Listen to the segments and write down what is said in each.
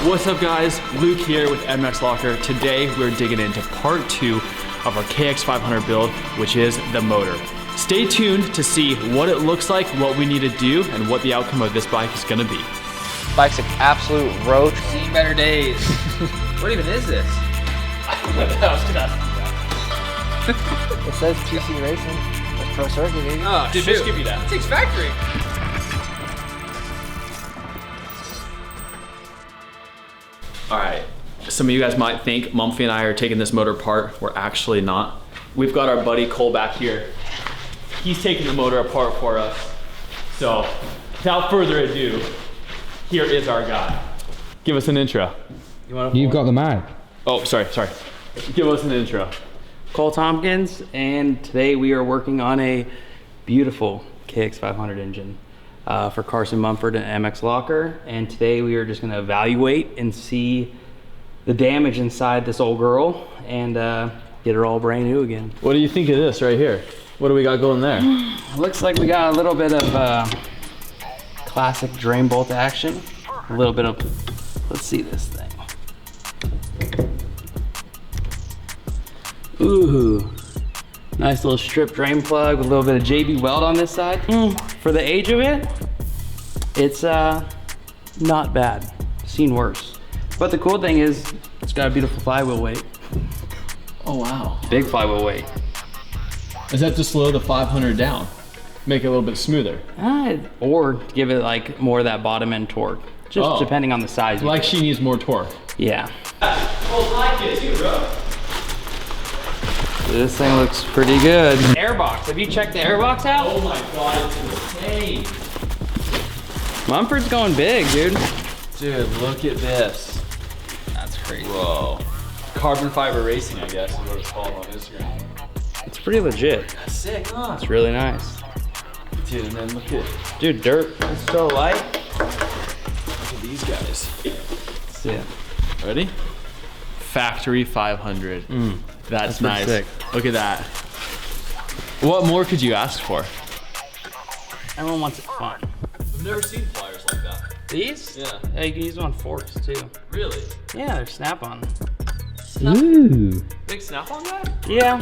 What's up guys, Luke here with MX Locker. Today we're digging into part 2 of our KX500 build, which is the motor. Stay tuned to see what it looks like, what we need to do, and what the outcome of this bike is gonna be. Bike's an absolute roach. Seen better days. What even is this? I was gonna ask you that. It says TC Racing. That's Pro Circuit, baby. Oh, Did shoot. Mitch give you that? It takes factory. All right, some of you guys might think Mumphy and I are taking this motor apart. We're actually not. We've got our buddy Cole back here. He's taking the motor apart for us. So, without further ado, here is our guy. Give us an intro. You've got the mic. Oh, sorry. Give us an intro. Cole Tompkins, and today we are working on a beautiful KX500 engine for Carson Mumford and MX Locker. And today we are just going to evaluate and see the damage inside this old girl and get her all brand new again. What do you think of this right here? What do we got going there? Looks like we got a little bit of classic drain bolt action. A little bit of, let's see this thing. Ooh, nice little strip drain plug with a little bit of J-B Weld on this side. For the age of it, it's not bad. Seen worse. But the cool thing is, it's got a beautiful flywheel weight. Oh wow. Big flywheel weight. Is that to slow the 500 down? Make it a little bit smoother? Or give it like more of that bottom end torque. Just depending on the size. Like she needs more torque. Yeah. Oh, I get you, bro. This thing looks pretty good. Airbox, have you checked the airbox out? Oh my god, it's insane. Mumford's going big, dude. Dude, look at this. That's crazy. Whoa. Carbon fiber racing, I guess, is what it's called on Instagram. It's pretty legit. That's sick, huh? It's really nice. Dude, and then look at Dude, dirt is so light. these guys. Let's see it. Ready? Factory 500. That's pretty nice. sick. Look at that. What more could you ask for? Everyone wants it fun. I've never seen pliers like that. These? Yeah. Yeah, you can use them on forks too. Really? Yeah, they're snap-on. Ooh. Big snap-on guy? Yeah.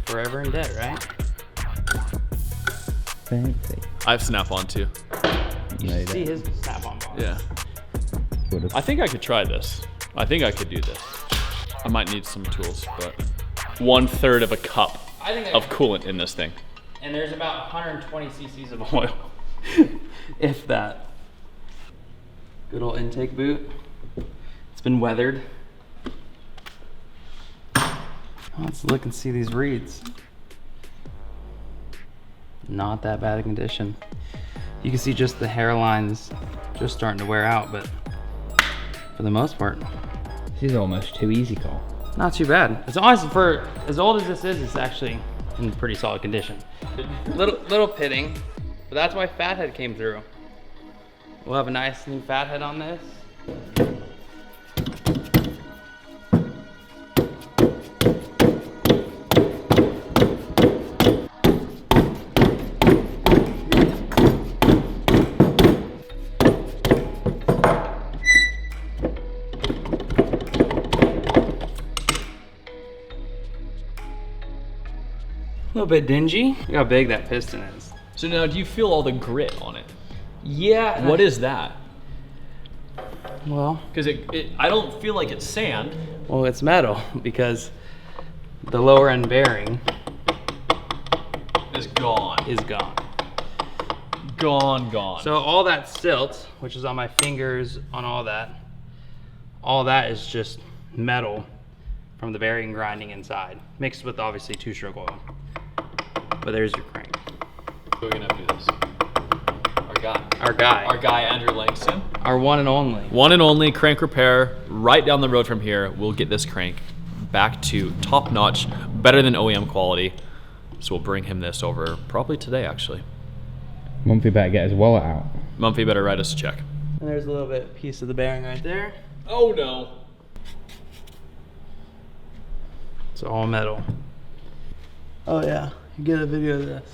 Forever and dead, right? Fancy. I have snap-on too. You No, should see you his snap-on box. Yeah. don't. I think I could try this. I think I could do this. I might need some tools, but 1/3 of a cup I think of coolant in this thing. And there's about 120 cc's of oil. If that. Good old intake boot. It's been weathered. Let's look and see these reeds. Not that bad a condition. You can see just the hairlines just starting to wear out, but for the most part, This is almost too easy, Cole. not too bad. It's honestly, for as old as this is, it's actually in pretty solid condition. Little pitting, but that's why Fathead came through. We'll have a nice new Fathead on this. A little bit dingy. Look how big that piston is. So now, do you feel all the grit on it? Yeah. What is that? Well, Because I don't feel like it's sand. well, it's metal because the lower end bearing It's gone. is gone. Gone. So all that silt, which is on my fingers, on all that is just metal from the bearing grinding inside, mixed with obviously 2-stroke oil. But there's your crank. We're gonna do this. Our guy. Our guy, Andrew Langston. Our one and only. One and only crank repair right down the road from here. We'll get this crank back to top notch, better than OEM quality. So we'll bring him this over probably today, actually. Mumphy better get his wallet out. Mumphy better write us a check. And there's a little bit piece of the bearing right there. Oh no. It's all metal. Oh yeah, get a video of this.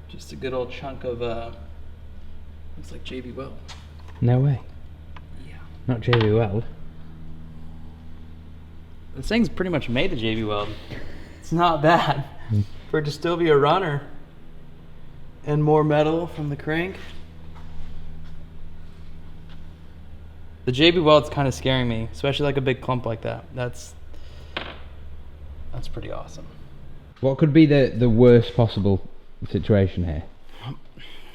Just a good old chunk of, looks like J-B Weld. No way. Yeah. Not J-B Weld. This thing's pretty much made to J-B Weld. It's not bad for it to still be a runner. And more metal from the crank. The J-B Weld's kind of scaring me, especially like a big clump like that. That's pretty awesome. What could be the worst possible situation here?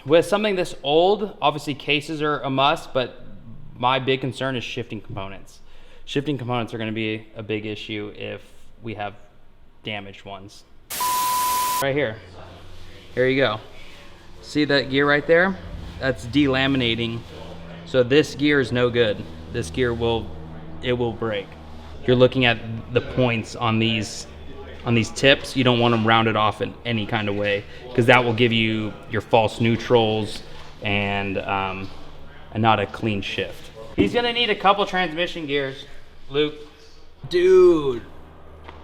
With something this old, obviously cases are a must, but my big concern is shifting components. Shifting components are going to be a big issue if we have damaged ones. Right here. Here you go. See that gear right there? That's delaminating. So this gear is no good. This gear will break. You're looking at the points on these tips. You don't want them rounded off in any kind of way, because that will give you your false neutrals and not a clean shift. He's gonna need a couple transmission gears, Luke. Dude,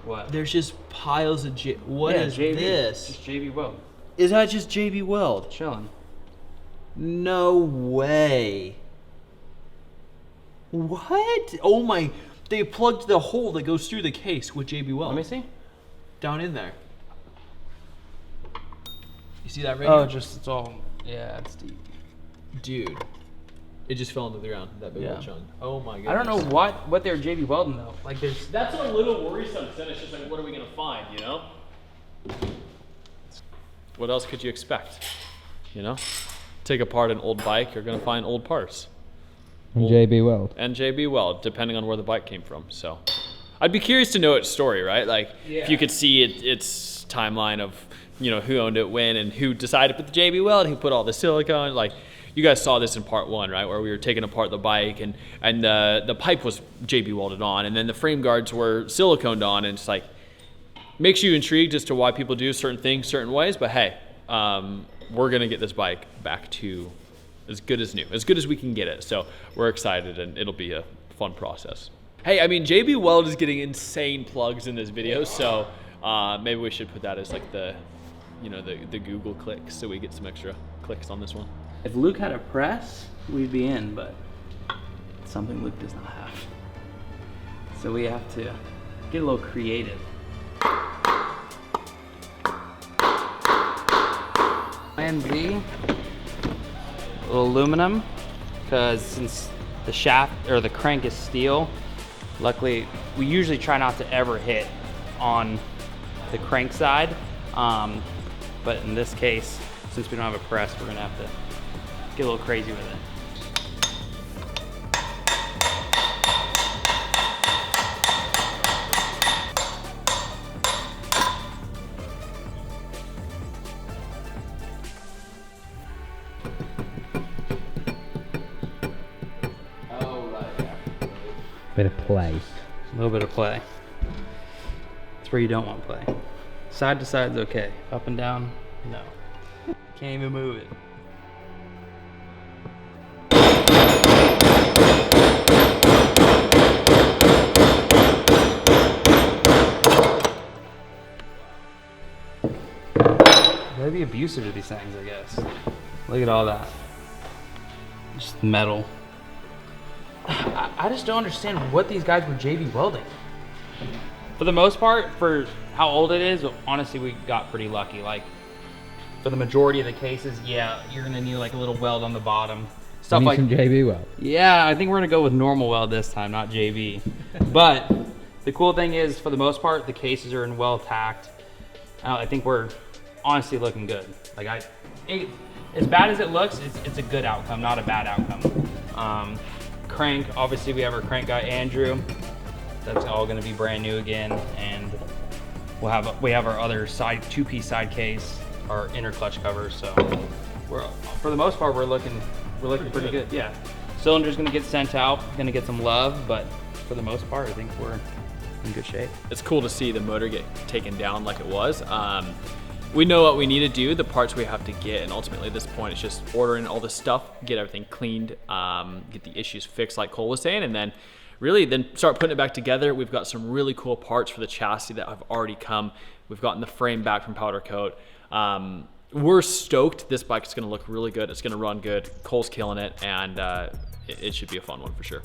What? there's just piles of What is JB. this? Just J-B Weld. Is that just J-B Weld? Chilling. No way. What? Oh my, they plugged the hole that goes through the case with J-B Weld. Let me see. Down in there. You see that right Oh, here? just it's all, yeah, it's deep. Dude. It just fell into the ground, that big old chunk. Oh my goodness. I don't know what they're J-B welding though. Like there's, That's a little worrisome, then it's just like, what are we gonna find, you know? What else could you expect? You know? Take apart an old bike, you're gonna find old parts. And J-B Weld. And J-B Weld, depending on where the bike came from, so. I'd be curious to know its story, right? Like, if you could see its timeline of, you know, who owned it when and who decided to put the J-B Weld, who put all the silicone, like, you guys saw this in part one, right? Where we were taking apart the bike and the pipe was J-B welded on, and then the frame guards were siliconed on, and it's like, makes you intrigued as to why people do certain things certain ways, but hey, we're gonna get this bike back to as good as new, as good as we can get it. So we're excited and it'll be a fun process. Hey, I mean, J-B Weld is getting insane plugs in this video, so maybe we should put that as like the, you know, the Google clicks, so we get some extra clicks on this one. if Luke had a press, we'd be in, but it's something Luke does not have. So we have to get a little creative. Plan B, a little aluminum, because since the shaft or the crank is steel, luckily we usually try not to ever hit on the crank side, but in this case, since we don't have a press, we're gonna have to get a little crazy with it. Bit of play. A little bit of play. That's where you don't want play. Side to side's okay. Up and down, no. Can't even move it. Gotta be abusive to these things, I guess. Look at all that. Just metal. I just don't understand what these guys were J-B welding. For the most part, for how old it is, honestly, we got pretty lucky. Like, for the majority of the cases, yeah, you're gonna need like a little weld on the bottom. Stuff Need like, some J-B Weld. yeah, I think we're gonna go with normal weld this time, not JB. But the cool thing is, for the most part, the cases are in well tacked. I think we're honestly looking good. Like as bad as it looks, it's a good outcome, not a bad outcome. Crank, obviously we have our crank guy Andrew. That's all going to be brand new again, and we have our other side two-piece side case, our inner clutch cover. So we're, for the most part, we're looking pretty good. Yeah, cylinder's going to get sent out, going to get some love, but for the most part, I think we're in good shape. It's cool to see the motor get taken down like it was. We know what we need to do, the parts we have to get, and ultimately at this point it's just ordering all the stuff, get everything cleaned, get the issues fixed like Cole was saying, and then really then start putting it back together. We've got some really cool parts for the chassis that have already come. We've gotten the frame back from Powder Coat. we're stoked. This bike is gonna look really good. It's gonna run good. Cole's killing it, and it should be a fun one for sure.